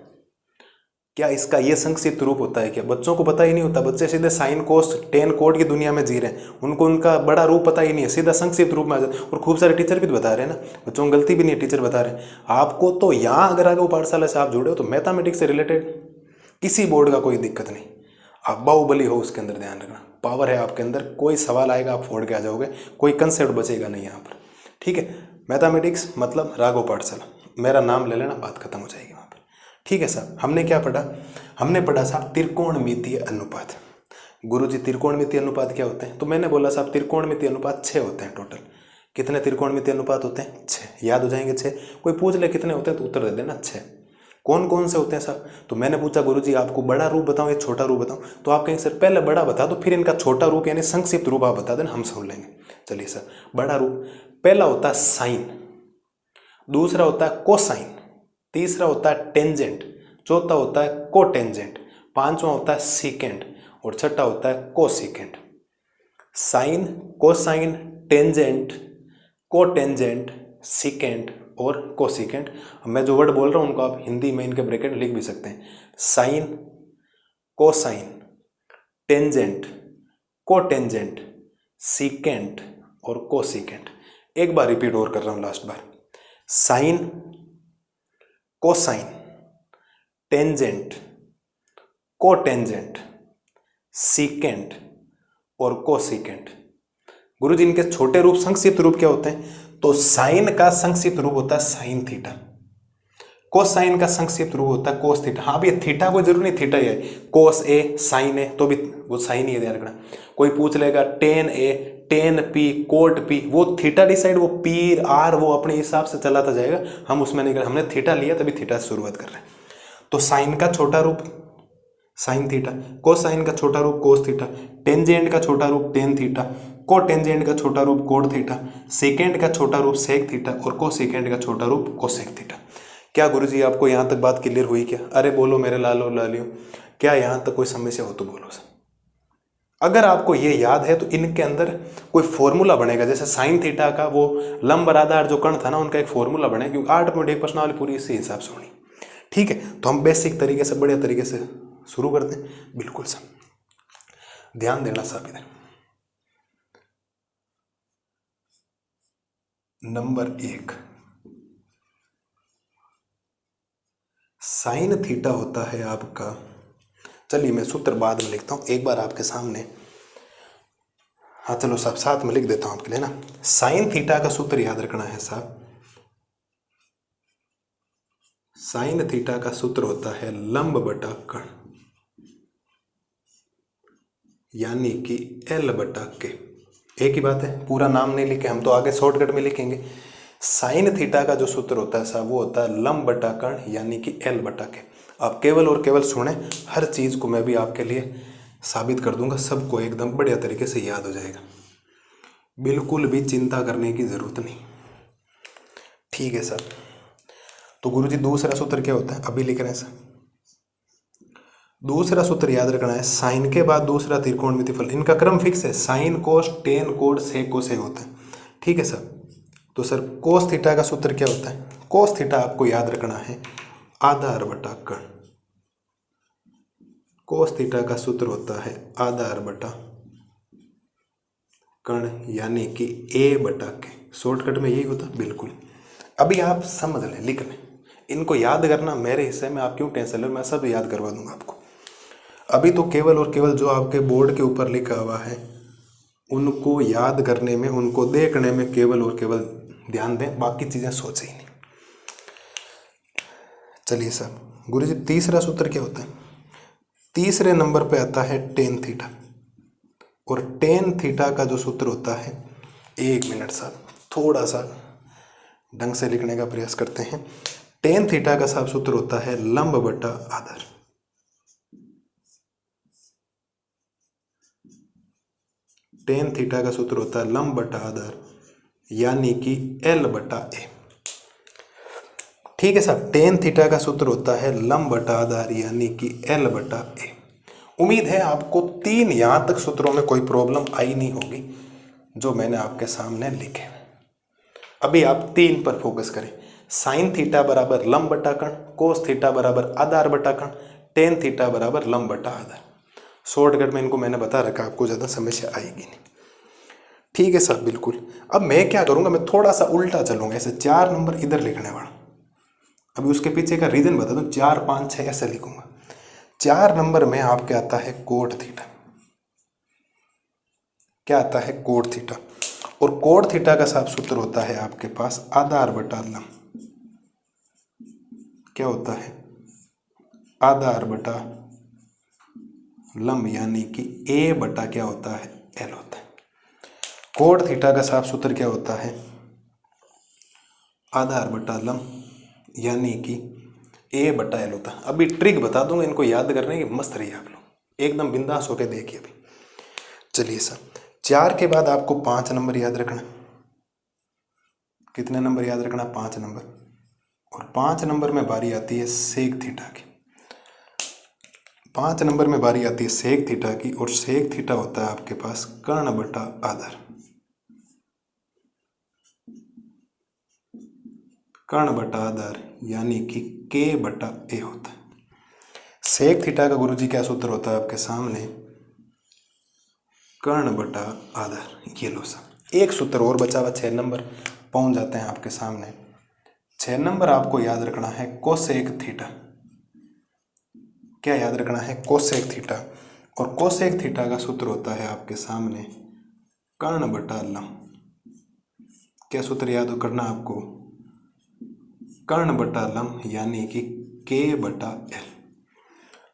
क्या इसका ये संक्षिप्त रूप होता है क्या? बच्चों को पता ही नहीं होता, बच्चे सीधे साइन, कोस, टेन, कोड की दुनिया में जी रहे हैं, उनको उनका बड़ा रूप पता ही नहीं है, सीधा संक्षिप्त रूप में आ जाते। और खूब सारे टीचर भी तो बता रहे हैं ना, बच्चों को गलती भी नहीं है, टीचर बता रहे हैं आपको। तो यहाँ अगर आगे वो पाठशाला से आप जुड़े हो तो मैथमेटिक्स से रिलेटेड किसी बोर्ड का कोई दिक्कत नहीं, आप बाहुबली हो उसके अंदर, ध्यान रखना, पावर है आपके अंदर, कोई सवाल आएगा आप फोड़ के आ जाओगे, कोई कंसेप्ट बचेगा नहीं यहाँ पर, ठीक है। मैथमेटिक्स मतलब राघव पाठशाला, मेरा नाम ले लेना, बात खत्म हो जाएगी वहाँ पर, ठीक है साहब। हमने क्या पढ़ा? हमने पढ़ा साहब त्रिकोणमितीय अनुपात। गुरुजी त्रिकोणमितीय अनुपात क्या होते हैं? तो मैंने बोला साहब त्रिकोणमितीय अनुपात 6 होते हैं टोटल। कितने त्रिकोणमितीय अनुपात होते हैं? 6। याद हो जाएंगे 6। कोई पूछ ले कितने होते हैं तो उत्तर दे देना 6। कौन कौन से होते हैं साहब? तो मैंने पूछा गुरुजी आपको बड़ा रूप बताऊं या छोटा रूप बताऊं? तो आप कहेंगे सर पहले बड़ा बता दो, फिर इनका छोटा रूप यानी संक्षिप्त रूप आप बता देना, हम समझ लेंगे। चलिए सर, बड़ा रूप पहला होता है साइन, दूसरा होता है कोसाइन, तीसरा होता है टेंजेंट, चौथा होता है कोटेंजेंट, पांचवा होता है सीकेंट और छठा होता है cosecant. Sine, cosine, tangent, cotangent, secant और कोसिकेंट। मैं जो वर्ड बोल रहा हूं उनको आप हिंदी में इनके ब्रैकेट लिख भी सकते हैं। Sine, cosine, tangent, cotangent, secant और कोसिकेंट। एक बार रिपीट और कर रहा हूं, लास्ट बार। Sine, cosine, tangent, cotangent, secant और कोसिकेंट। गुरुजी इनके छोटे रूप संक्षिप्त रूप क्या होते हैं? तो साइन का संक्षिप्त रूप होता है साइन थीटा, कोसाइन का संक्षिप्त रूप होता है कोस थीटा। हाँ, अब ये थीटा कोई जरूरी नहीं थीटा ही है, कोस ए साइन ए तो भी वो साइन ही है, ध्यान रखना। कोई पूछ लेगा टेन ए, टेन पी, कोट पी, वो थीटा डिसाइड, वो पी आर वो अपने हिसाब से चलाता जाएगा, हम उसमें नहीं कर, हमने थीटा लिया तभी थीटा से शुरुआत कर रहे हैं। तो साइन का छोटा रूप साइन थीटा, कोसाइन का छोटा रूप कोस थीटा, टेंजेंट का छोटा रूप टेन थीटा, कोटेंजेंट का छोटा रूप कोट थीटा, सेकेंड का छोटा रूप सेक थीटा और कोसेकेंड का छोटा रूप कोसेक थीटा। क्या गुरुजी आपको यहाँ तक बात क्लियर हुई क्या? अरे बोलो मेरे लालो लालियो, क्या यहाँ तक कोई समस्या हो तो बोलो सर। अगर आपको ये याद है तो इनके अंदर कोई फॉर्मूला बनेगा, जैसे साइन थीटा का वो लंब आधार जो कण था ना, उनका एक फॉर्मूला बनेगा, क्योंकि 8.1 प्रश्नावली पूरी इसी हिसाब से होनी, ठीक है। तो हम बेसिक तरीके से बढ़िया तरीके से शुरू करते हैं। बिल्कुल सर, ध्यान देना साहब इधर। नंबर 1, साइन थीटा होता है आपका, चलिए मैं सूत्र बाद में लिखता हूं, एक बार आपके सामने हाँ चलो साहब साथ में लिख देता हूँ आपके लिए ना। साइन थीटा का सूत्र याद रखना है साहब। साइन थीटा का सूत्र होता है लंब बटा कर्ण, यानी कि L बटा के। एक ही बात है, पूरा नाम नहीं लिखे, हम तो आगे शॉर्टकट में लिखेंगे। साइन थीटा का जो सूत्र होता है साहब वो होता है लंब बटा कर्ण, यानी कि L बटा के। आप केवल और केवल सुने, हर चीज़ को मैं भी आपके लिए साबित कर दूंगा, सबको एकदम बढ़िया तरीके से याद हो जाएगा, बिल्कुल भी चिंता करने की ज़रूरत नहीं। ठीक है सर। तो गुरुजी दूसरा सूत्र क्या होता है, अभी लिख रहे हैं सर। दूसरा सूत्र याद रखना है, साइन के बाद दूसरा त्रिकोणमिति फल, इनका क्रम फिक्स है, sine cos tan cot sec cosec होता है। ठीक है सर। तो सर कोस थीटा का सूत्र क्या होता है, कोस थीटा आपको याद रखना है आधार बटा कर्ण। कोस थीटा का सूत्र होता है आधार बटा कर्ण, यानी कि ए बटा के। शॉर्टकट में यही होता बिल्कुल। अभी आप समझ लें, लिख लें, इनको याद करना मेरे हिस्से में, आप क्यों टेंशन लें, मैं सब याद करवा दूंगा आपको। अभी तो केवल और केवल जो आपके बोर्ड के ऊपर लिखा हुआ है उनको याद करने में, उनको देखने में केवल और केवल ध्यान दें, बाकी चीज़ें सोचे ही नहीं। चलिए साहब, गुरुजी तीसरा सूत्र क्या होता है, तीसरे नंबर पे आता है टेन थीटा। और टेन थीटा का जो सूत्र होता है, एक मिनट साहब थोड़ा सा ढंग से लिखने का प्रयास करते हैं। टेन थीटा का साहब सूत्र होता है लंब बटा आधार। टेन थीटा का सूत्र होता है लंब बटा आधार, यानी कि L बटा ए। ठीक है साहब, टेन थीटा का सूत्र होता है लंब बटा आधार, यानी कि L बटा ए। उम्मीद है आपको तीन यहां तक सूत्रों में कोई प्रॉब्लम आई नहीं होगी जो मैंने आपके सामने लिखे। अभी आप तीन पर फोकस करें, साइन थीटा बराबर लंब बटा कर्ण, कोस थीटा बराबर आधार बटा कर्ण, टेन थीटा बराबर लंब बटा आधार। शॉर्टकट में इनको मैंने बता रखा, आपको ज़्यादा समस्या आएगी नहीं। ठीक है साहब बिल्कुल। अब मैं क्या करूँगा, मैं थोड़ा सा उल्टा चलूँगा, ऐसे 4 नंबर इधर लिखने वाला। अभी उसके पीछे का रीज़न बता दूँ, 4 5 6 ऐसे लिखूँगा। 4 नंबर में आपके आता है कोट थीटा। क्या आता है, कोट थीटा। और कोट थीटा का साफ सूत्र होता है आपके पास आधार बटा लंब। क्या होता है, आधार बटा लंब, यानी कि ए बटा क्या होता है, एल होता है। कोट थीटा का साफ सूत्र क्या होता है, आधार बटा लंब, यानी कि ए बटा एल होता है। अभी ट्रिक बता दूंगा, इनको याद करने की मस्त रही आप लोग, एकदम बिंदास होकर देखिए अभी। चलिए सर, 4 के बाद आपको 5 नंबर याद रखना। कितने नंबर याद रखना, 5 नंबर। और 5 नंबर में बारी आती है सेक थीटा की। 5 नंबर में बारी आती है सेक थीटा की, और सेक थीटा होता है आपके पास कर्ण बटा आधार। कर्ण बटा आधार, यानी कि के बटा ए होता है। सेक थीटा का गुरुजी क्या सूत्र होता है आपके सामने, कर्ण बटा आधार। ये लो सा, एक सूत्र और बचा हुआ, 6 नंबर पहुंच जाते हैं आपके सामने। 6 नंबर आपको याद रखना है कोसेक थीटा। क्या याद रखना है, कोसेक थीटा। और कोसेक थीटा का सूत्र होता है आपके सामने कर्ण बटा लंब। क्या सूत्र याद करना आपको, कर्ण बटा लंब, यानी कि के बटा एल।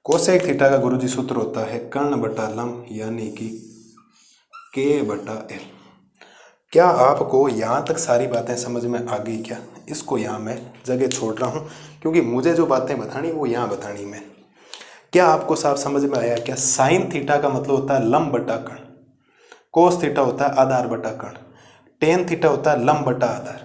कोसेक थीटा का गुरुजी सूत्र होता है कर्ण बटा लंब, यानी कि के बटा एल। क्या आपको यहाँ तक सारी बातें समझ में आ गई क्या? इसको यहाँ मैं जगह छोड़ रहा हूँ, क्योंकि मुझे जो बातें बतानी वो यहाँ बतानी मैं। क्या आपको साफ समझ में आया क्या? साइन थीटा का मतलब होता है लंब बटा कर्ण, कोस थीटा होता है आधार बटा कर्ण, टेन थीटा होता है लंब बटा आधार,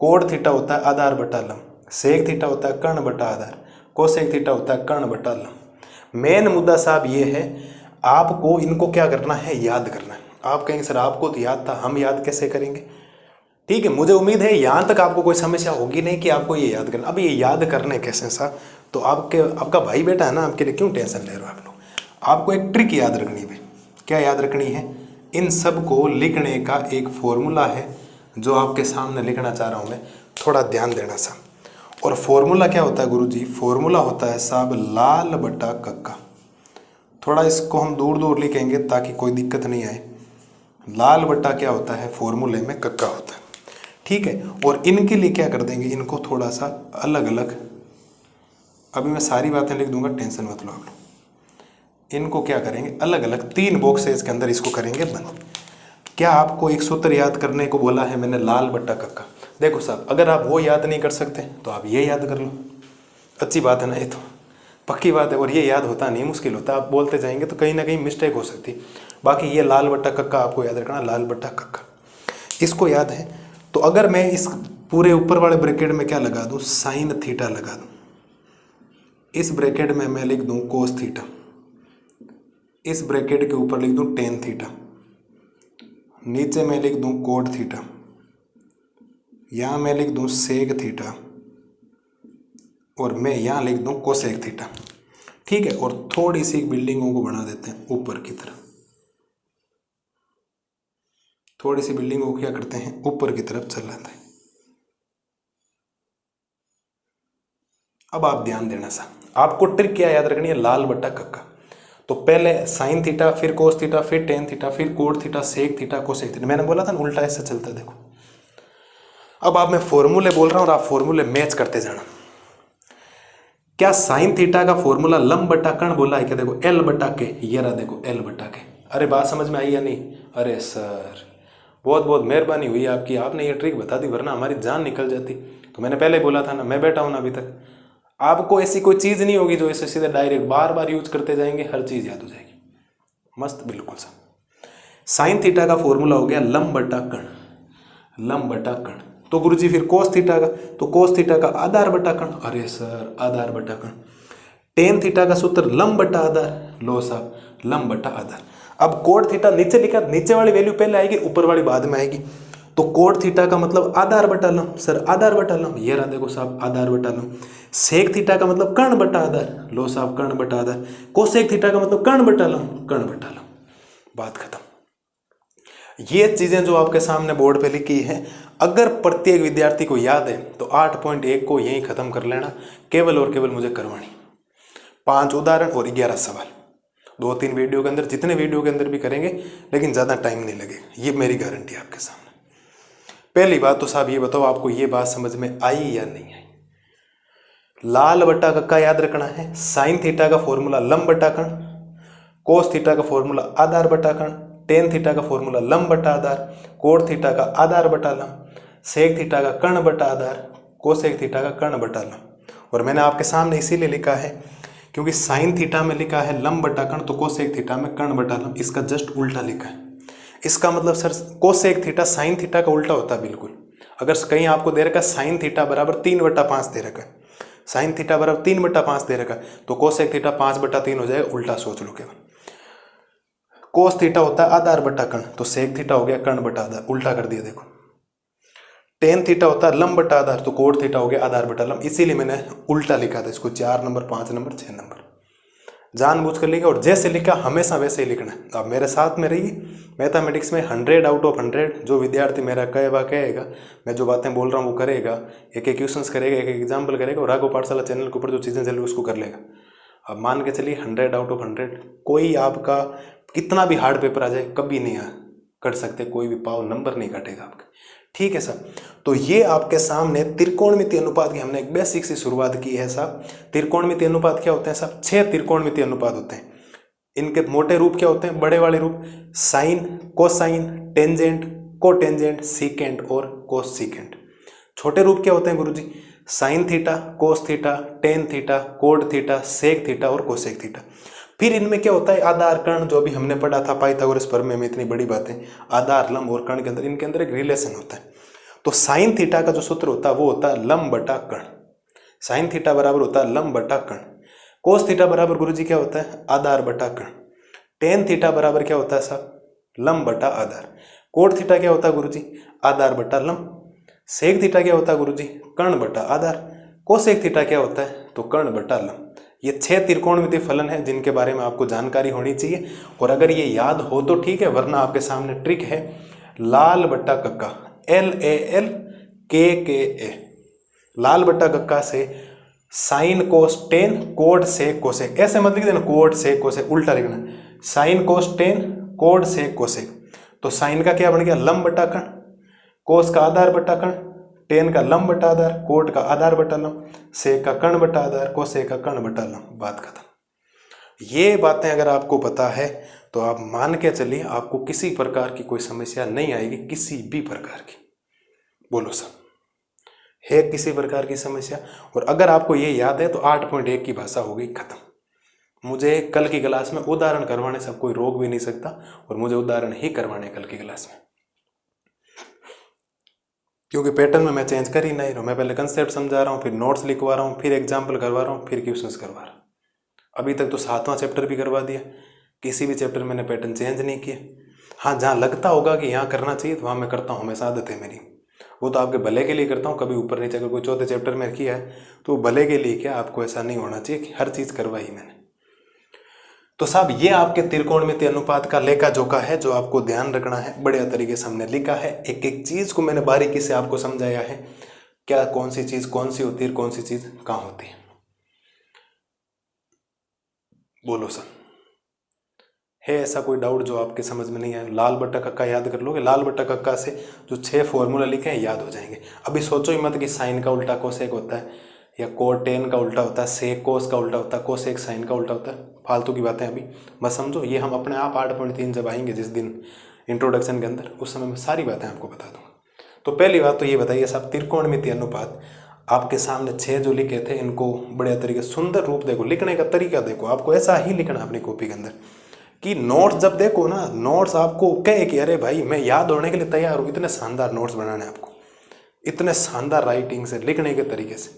कोड थीटा होता है आधार बटा लंब, सेक थीटा होता है कर्ण बटा आधार, कोसेक थीटा होता है कर्ण बटा लंब। मेन मुद्दा साहब ये है, आपको इनको क्या करना है, याद करना है। आप कहेंगे सर आपको तो याद था, हम याद कैसे करेंगे? ठीक है, मुझे उम्मीद है यहाँ तक आपको कोई समस्या होगी नहीं कि आपको ये याद करना। अब ये याद करने कैसे साहब, तो आपका भाई बेटा है ना, आपके लिए क्यों टेंशन ले रहे हो आप लोग। आपको एक ट्रिक याद रखनी है। क्या याद रखनी है? इन सब को लिखने का एक फॉर्मूला है जो आपके सामने लिखना चाह रहा हूँ मैं, थोड़ा ध्यान देना साहब। और फॉर्मूला क्या होता है गुरुजी? फॉर्मूला होता है साहब लाल बटा कक्का। थोड़ा इसको हम दूर दूर लिखेंगे ताकि कोई दिक्कत नहीं आए। लाल बट्टा क्या होता है, फॉर्मूले में कक्का होता है, ठीक है। और इनके लिए क्या कर देंगे, इनको थोड़ा सा अलग अलग, अभी मैं सारी बातें लिख दूंगा, टेंशन मत लो आप लोग। इनको क्या करेंगे, अलग अलग 3 बॉक्सेस के अंदर इसको करेंगे बंद। क्या आपको एक सूत्र याद करने को बोला है मैंने, लाल बट्टा कक्का। देखो साहब, अगर आप वो याद नहीं कर सकते तो आप ये याद कर लो, अच्छी बात है ना, ये तो पक्की बात है। और ये याद होता नहीं, मुश्किल होता, आप बोलते जाएंगे तो कहीं ना कहीं मिस्टेक हो सकती। बाकी ये लाल बट्टा कक्का आपको याद रखना, लाल बट्टा कक्का, इसको याद है। तो अगर मैं इस पूरे ऊपर वाले ब्रैकेट में क्या लगा दूं, साइन थीटा लगा दूं, इस ब्रैकेट में मैं लिख दूं कोस थीटा, इस ब्रैकेट के ऊपर लिख दूं टेन थीटा, नीचे मैं लिख दूं कोट थीटा, यहाँ मैं लिख दूं सेक थीटा, और मैं यहाँ लिख दूं कोसेक थीटा, ठीक है। और थोड़ी सी बिल्डिंगों को बना देते हैं ऊपर की तरफ, थोड़ी सी बिल्डिंगों को क्या करते हैं, ऊपर की तरफ चलाते हैं। अब आप ध्यान देना सा, आपको ट्रिक क्या याद रखनी है, लाल बट्टा कक्का। तो पहले साइन थीटा, फिर कोस थीटा, फिर टेन थीटा, फिर cot theta, sec theta, cosec theta. मैंने बोला था ना उल्टा ऐसे चलता है, देखो। अब आप मैं फॉर्मूले बोल रहा हूं और आप फॉर्मूले मैच करते जाना। क्या साइन थीटा का फॉर्मूला लंब बट्टा कर्ण बोला है क्या, देखो एल बट्टा के, ये रहा देखो एल बट्टा के। अरे बात समझ में आई या नहीं, अरे सर बहुत बहुत मेहरबानी हुई आपकी, आपने ये ट्रिक बता दी, वरना हमारी जान निकल जाती। तो मैंने पहले बोला था ना, मैं बैठा हूं ना अभी तक, आपको ऐसी कोई चीज़ नहीं होगी जो ऐसे सीधे डायरेक्ट बार बार यूज करते जाएंगे, हर चीज़ याद हो जाएगी, मस्त बिल्कुल सा। साइन थीटा का फॉर्मूला हो गया लंब बटा कर्ण, लंब बटा कर्ण। तो गुरुजी फिर कोस थीटा का, तो कोस थीटा का आधार बटा कर्ण, अरे सर आधार बटा कर्ण। टेन थीटा का सूत्र लंब बटा आधार, लो साहब लंब बटा आधार। अब कोट थीटा नीचे लिखा, नीचे वाली वैल्यू पहले आएगी, ऊपर वाली बाद में आएगी। तो कोट थीटा का मतलब आधार बटा लंब, सर आधार बटा लंब, ये रहा देखो साहब आधार बटा लंब। सेक थीटा का मतलब कर्ण बटा आधार, लो साहब कर्ण बटा आधार। कोसेक थीटा का मतलब कर्ण बटा लंब, कर्ण बटा लंब, बात खत्म। ये चीजें जो आपके सामने बोर्ड पे लिखी है, अगर प्रत्येक विद्यार्थी को याद है तो 8.1 को यहीं खत्म कर लेना, केवल और केवल मुझे करवानी। 5 उदाहरण और 11 सवाल, 2-3 वीडियो के अंदर, जितने वीडियो के अंदर भी करेंगे, लेकिन ज़्यादा टाइम नहीं लगेगा, ये मेरी गारंटी है आपके सामने। पहली बात तो साहब ये बताओ, आपको ये बात समझ में आई या नहीं आई। लाल बट्टा कक्का याद रखना है, साइन थीटा का फॉर्मूला लंब बटा कर्ण, कोस थीटा का फॉर्मूला आधार बटा कर्ण, टेन थीटा का फॉर्मूला लंब बटा आधार, कोट थीटा का आधार बटा लंब, सेक थीटा का कर्ण बटा आधार, कोसेक थीटा का कर्ण बटा लंब। और मैंने आपके सामने इसीलिए लिखा है क्योंकि साइन थीटा में लिखा है लंब बटा कर्ण, तो कोसेक थीटा में कर्ण बटा लंब, इसका जस्ट उल्टा लिखा है। इसका मतलब sir cosec theta sine theta का उल्टा होता है बिल्कुल। अगर कहीं आपको दे रखा है साइन थीटा बराबर 3/5 दे रखा है, साइन थीटा बराबर 3/5 दे रखा है, तो कोसेक थीटा 5/3 हो जाएगा, उल्टा सोच लो केवल। कोस थीटा होता है आधार बटा कर्ण, तो सेक थीटा हो गया कर्ण बटा आधार, उल्टा कर दिया देखो। टेन थीटा होता है लंब बटा आधार, तो कोट थीटा हो गया आधार बटा लंब, इसीलिए मैंने उल्टा लिखा था इसको, 4 नंबर 5 नंबर 6 नंबर जानबूझ कर लिखा। और जैसे लिखा हमेशा वैसे ही लिखना है। अब मेरे साथ में रहिए, मैथमेटिक्स में 100/100 जो विद्यार्थी मेरा कहेगा, मैं जो बातें बोल रहा हूँ वो करेगा, एक क्वेश्चंस करेगा, एक एग्जाम्पल करेगा, और राघव पाठशाला चैनल के ऊपर जो चीज़ें चल उसको कर लेगा। अब मान के चलिए 100/100, कोई आपका कितना भी हार्ड पेपर आ जाए कभी नहीं कर सकते, कोई भी पाव नंबर नहीं काटेगा आपके, ठीक है सर। तो ये आपके सामने त्रिकोणमितीय अनुपात की हमने एक बेसिक से शुरुआत की है साहब। त्रिकोणमितीय अनुपात क्या होते हैं साहब, 6 त्रिकोणमितीय अनुपात होते हैं। इनके मोटे रूप क्या होते हैं, बड़े वाले रूप sine, cosine, tangent, cotangent, secant और कोसीकेंट। छोटे रूप क्या होते हैं Guruji, sine theta, cos theta, tan theta, cot theta, sec theta और कोसेक थीटा। फिर इनमें क्या होता है, आधार कर्ण, जो भी हमने पढ़ा था पाइथागोरस प्रमेय में, इतनी बड़ी बातें, आधार लंब और कर्ण के अंदर, इनके अंदर एक रिलेशन होता है। तो साइन थीटा का जो सूत्र होता है वो होता है लंब बटा कर्ण, साइन थीटा बराबर होता है लंब बटा कर्ण। कोस थीटा बराबर गुरुजी क्या होता है, आधार बटा कर्ण। टेन थीटा बराबर क्या होता है साहब, लंब बटा आधार। कोट थीटा क्या होता है गुरुजी, आधार बटा लंब। सेक थीटा क्या होता है गुरुजी, कर्ण बटा आधार। कोसेक थीटा क्या होता है, तो कर्ण बटा लंब। ये 6 त्रिकोणमितीय फलन है जिनके बारे में आपको जानकारी होनी चाहिए, और अगर ये याद हो तो ठीक है, वरना आपके सामने ट्रिक है लाल बट्टा कक्का, LALKKA, लाल बट्टा कक्का से साइन कोस टेन, कोड से कोसेक, ऐसे मत लिख देना कोड से कोसेक, उल्टा लिखना, साइन कोस टेन, कोड से कोसेक। तो साइन का क्या बन गया, लंब बटा कर्ण, कोस का आधार बटा कर्ण, टेन का लंब बटा आधार, कोट का आधार बटा लंब, सेक का कर्ण बटा आधार, कोसेक का कर्ण बटा लंब, बात खत्म। ये बातें अगर आपको पता है तो आप मान के चलिए आपको किसी प्रकार की कोई समस्या नहीं आएगी, किसी भी प्रकार की। बोलो सर, है किसी प्रकार की समस्या? और अगर आपको ये याद है तो 8.1 की भाषा हो गई खत्म। मुझे कल की क्लास में उदाहरण करवाने से कोई रोक भी नहीं सकता, और मुझे उदाहरण ही करवाने कल की क्लास में, क्योंकि पैटर्न में मैं चेंज कर ही नहीं रहा हूँ। मैं पहले कंसेप्ट समझा रहा हूँ, फिर नोट्स लिखवा रहा हूँ, फिर एग्जाम्पल करवा रहा हूँ, फिर क्वेश्चंस करवा रहा हूँ। अभी तक तो 7वां चैप्टर भी करवा दिया, किसी भी चैप्टर में मैंने पैटर्न चेंज नहीं किया। हाँ, जहाँ लगता होगा कि यहाँ करना चाहिए तो वहाँ मैं करता हूँ, हमेशा आदत है मेरी। वो तो आपके भले के लिए करता हूँ, कभी ऊपर नीचे। अगर कोई चौथे चैप्टर में किया है तो भले के लिए क्या, आपको ऐसा नहीं होना चाहिए कि हर चीज़ करवाई मैंने। तो साहब ये आपके त्रिकोणमिति अनुपात का लेखा जोखा है जो आपको ध्यान रखना है। बढ़िया तरीके से हमने लिखा है, एक एक चीज़ को मैंने बारीकी से आपको समझाया है, क्या कौन सी चीज़ कौन सी होती है, कौन सी चीज़ कहाँ होती है। बोलो सर, है ऐसा कोई डाउट जो आपके समझ में नहीं आया? लाल बट्टा कक्का याद कर लोगे, लाल बट्टा कक्का से जो 6 फॉर्मूला लिखे हैं याद हो जाएंगे। अभी सोचो ही मत कि साइन का उल्टा कोसेक होता है, या कोटेन का उल्टा होता है, सेक कोस का उल्टा होता है, कोसेक साइन का उल्टा होता है। फालतू की बातें अभी बस समझो, ये हम अपने आप 8.3 जब आएंगे जिस दिन इंट्रोडक्शन के अंदर, उस समय मैं सारी बातें आपको बता दूंगा। तो पहली बात तो ये बताइए साहब, त्रिकोणमिति अनुपात आपके सामने 6 जो लिखे थे, इनको बढ़िया तरीके सुंदर रूप देखो, लिखने का तरीका देखो, आपको ऐसा ही लिखना अपनी कॉपी के अंदर कि नोट्स जब देखो ना, नोट्स आपको कहे कि अरे भाई मैं याद होने के लिए तैयार हूँ, इतने शानदार नोट्स बनाने आपको, इतने शानदार राइटिंग से, लिखने के तरीके से,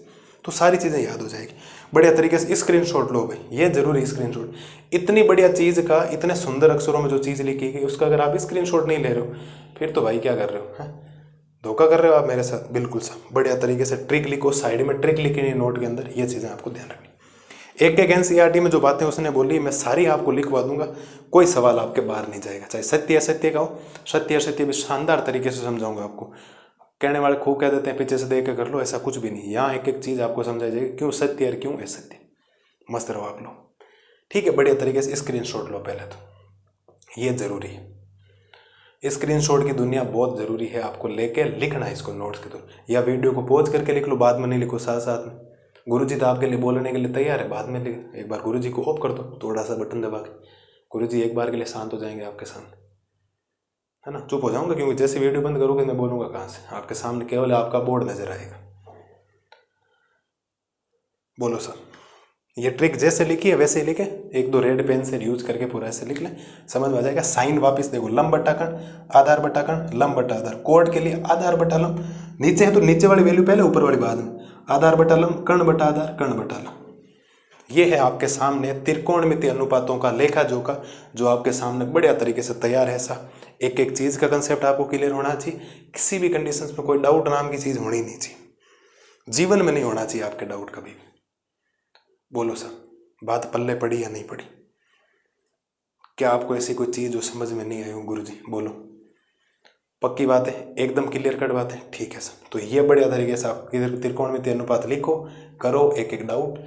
तो सारी चीज़ें याद हो जाएगी। बढ़िया तरीके से स्क्रीनशॉट लो भाई, ये जरूरी स्क्रीनशॉट। इतनी बढ़िया चीज़ का, इतने सुंदर अक्षरों में जो चीज़ लिखी गई उसका अगर आप स्क्रीनशॉट नहीं ले रहे हो, फिर तो भाई क्या कर रहे हो, हैं? धोखा कर रहे हो आप मेरे साथ। बिल्कुल सब बढ़िया तरीके से ट्रिक लिखो, साइड में ट्रिक लिखी है नोट के अंदर, ये चीज़ें आपको ध्यान रखनी। एक एक एनसीईआरटी में जो बातें उसने बोली मैं सारी आपको लिखवा दूंगा, कोई सवाल आपके बाहर नहीं जाएगा, चाहे सत्य असत्य का हो। सत्य असत्य भी शानदार तरीके से समझाऊंगा आपको। कहने वाले खूब कह देते हैं पीछे से देख के कर लो, ऐसा कुछ भी नहीं। यहाँ एक एक चीज़ आपको समझाई जाएगी, क्यों सत्य और क्यों असत्य। मस्त रहो आप लोग, ठीक है। बढ़िया तरीके से स्क्रीनशॉट लो पहले तो, ये जरूरी है। स्क्रीनशॉट की दुनिया बहुत ज़रूरी है, आपको लेके लिखना है इसको नोट्स के थ्रू, या वीडियो को पॉज करके लिख लो, बाद में नहीं लिखो, साथ साथ में। गुरुजी तो आपके लिए बोलने के लिए तैयार है, बाद में लिख। एक बार गुरुजी को ऑफ कर दो, थोड़ा सा बटन दबा के, गुरुजी एक बार के लिए शांत हो जाएंगे आपके सामने, है ना। चुप हो जाऊंगा, क्योंकि जैसे वीडियो बंद करोगे मैं बोलूँगा कहाँ से, आपके सामने केवल आपका बोर्ड नजर आएगा। बोलो सर, ये ट्रिक जैसे लिखी है वैसे ही लिखे, 1-2 रेड पेन से यूज करके पूरा ऐसे लिख लें, समझ में आ जाएगा। साइन वापस देखो, लंब बटा कर्ण, आधार बटा कर्ण, लंब बटा आधार। कोड के लिए आधार बटा लंब, नीचे है तो नीचे वाली वैल्यू पहले, ऊपर वाली बाद में। आधार बटा लंब, कर्ण बटा आधार, कर्ण बटा लंब। ये है आपके सामने त्रिकोणमिति अनुपातों का लेखा जोखा, जो आपके सामने बढ़िया तरीके से तैयार है। ऐसा एक एक चीज का कंसेप्ट आपको क्लियर होना चाहिए, किसी भी कंडीशंस में कोई डाउट नाम की चीज होनी नहीं चाहिए, जीवन में नहीं होना चाहिए आपके डाउट कभी भी। बोलो सर, बात पल्ले पड़ी या नहीं पड़ी? क्या आपको ऐसी कोई चीज जो समझ में नहीं आई हो गुरुजी? बोलो, पक्की बात है, एकदम क्लियर कट बात है, ठीक है सर। तो ये बढ़िया तरीके से आप त्रिकोणमिति अनुपात लिखो, करो एक एक डाउट।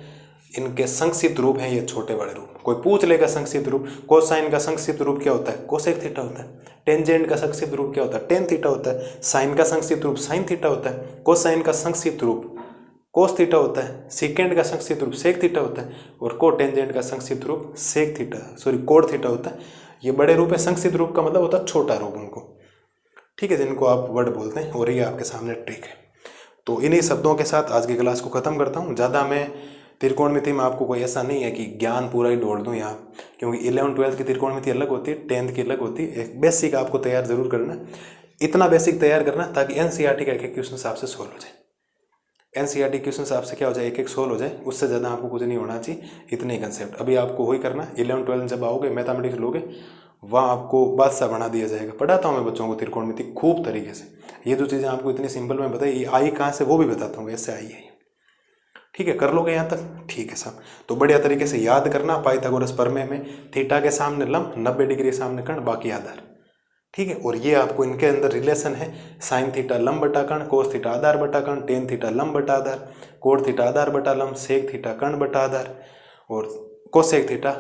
इनके संक्षिप्त रूप हैं ये छोटे बड़े रूप, कोई पूछ लेगा संक्षिप्त रूप। कोसाइन का संक्षिप्त रूप क्या होता है? कोसेक थीटा होता है। टेंजेंट का संक्षिप्त रूप क्या होता है? टेन थीटा होता है। साइन का संक्षिप्त रूप साइन थीटा होता है। कोसाइन का संक्षिप्त रूप कोस थीटा होता है। सेकेंड का संक्षिप्त रूप सेक थीटा होता है, और कोटेंजेंट का संक्षिप्त रूप सेक थीटा कोड थीटा होता है। ये बड़े रूप है, संक्षिप्त रूप का मतलब होता है छोटा रूप उनको, ठीक है, जिनको आप वर्ड बोलते हैं। और ये आपके सामने ट्रिक है। तो इन्हीं शब्दों के साथ आज की क्लास को खत्म करता हूँ। ज़्यादा मैं त्रिकोणमिति में आपको कोई ऐसा नहीं है कि ज्ञान पूरा ही ढोल दूँ यहाँ, क्योंकि 11th-12th की त्रिकोणमिति अलग होती है, 10th की अलग होती है। एक बेसिक आपको तैयार जरूर करना, इतना बेसिक तैयार करना ताकि एनसीईआरटी का एक एक क्वेश्चन आपसे सोल्व हो जाए। एनसीईआरटी क्वेश्चन आपसे क्या हो जाए, एक एक सोल्व हो जाए, उससे ज़्यादा आपको कुछ नहीं होना चाहिए। इतने ही कंसेप्ट अभी आपको वही करना। 11th-12th जब आओगे, मैथमेटिक्स लोगे, वहाँ आपको बादशाह बना दिया जाएगा। पढ़ाता हूँ मैं बच्चों को त्रिकोणमिति खूब तरीके से। ये जो चीज़ें आपको इतनी सिंपल में बताई, ये आई कहाँ से वो भी बताता हूँ, ऐसे आई है, ठीक है। कर लोगे यहाँ तक, ठीक है साहब। तो बढ़िया तरीके से याद करना, पाइथागोरस प्रमेय में थीटा के सामने लंब, 90 डिग्री सामने कर्ण, बाकी आधार, ठीक है। और ये आपको इनके अंदर रिलेशन है, साइन थीटा लंब बटा कर्ण, कोस थीटा आधार बटा कर्ण, टेन थीटा लंब बटा आधार, कोड थीटा आधार बटा लंब, सेक थीटा कर्ण बटा आधार, और कोसेक थीटा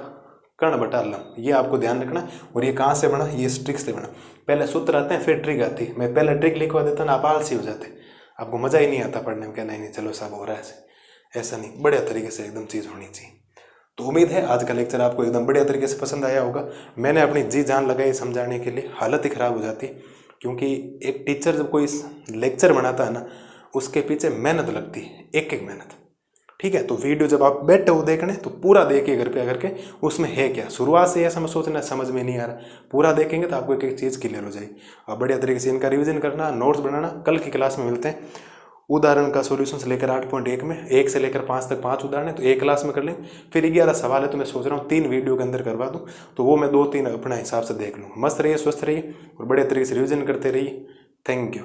कर्ण बटा लम, ये आपको ध्यान रखना। और ये कहाँ से बना, ये ट्रिक से बना। पहले सूत्र आते हैं फिर ट्रिक आती है। मैं पहले ट्रिक लिखवा देता ना, आप आलसी हो जाते, आपको मजा ही नहीं आता पढ़ने में। क्या नहीं चलो सब हो रहा है ऐसा नहीं, बढ़िया तरीके से एकदम चीज़ होनी चाहिए। तो उम्मीद है आज का लेक्चर आपको एकदम बढ़िया तरीके से पसंद आया होगा। मैंने अपनी जी जान लगाई समझाने के लिए, हालत ही ख़राब हो जाती, क्योंकि एक टीचर जब कोई लेक्चर बनाता है ना, उसके पीछे मेहनत लगती है, एक एक मेहनत। ठीक है, तो वीडियो जब आप बैठे हो देखने तो पूरा देखिए घर पे आकर के, उसमें है क्या। शुरुआत से ऐसा सोचना समझ में नहीं आ रहा, पूरा देखेंगे तो आपको एक एक चीज़ क्लियर हो जाएगी। और बढ़िया तरीके से इनका रिवीजन करना, नोट्स बनाना। कल की क्लास में मिलते हैं। उदाहरण का सॉल्यूशन से लेकर 8.1 में 1 से लेकर 5 तक 5 उदाहरण है, तो एक क्लास में कर लें। फिर 11 सवाल है, तो मैं सोच रहा हूँ 3 वीडियो के अंदर करवा दूँ, तो वो मैं 2-3 अपने हिसाब से देख लूँ। मस्त रहिए, स्वस्थ रहिए और बड़े तरीके से रिवीजन करते रहिए। Thank you.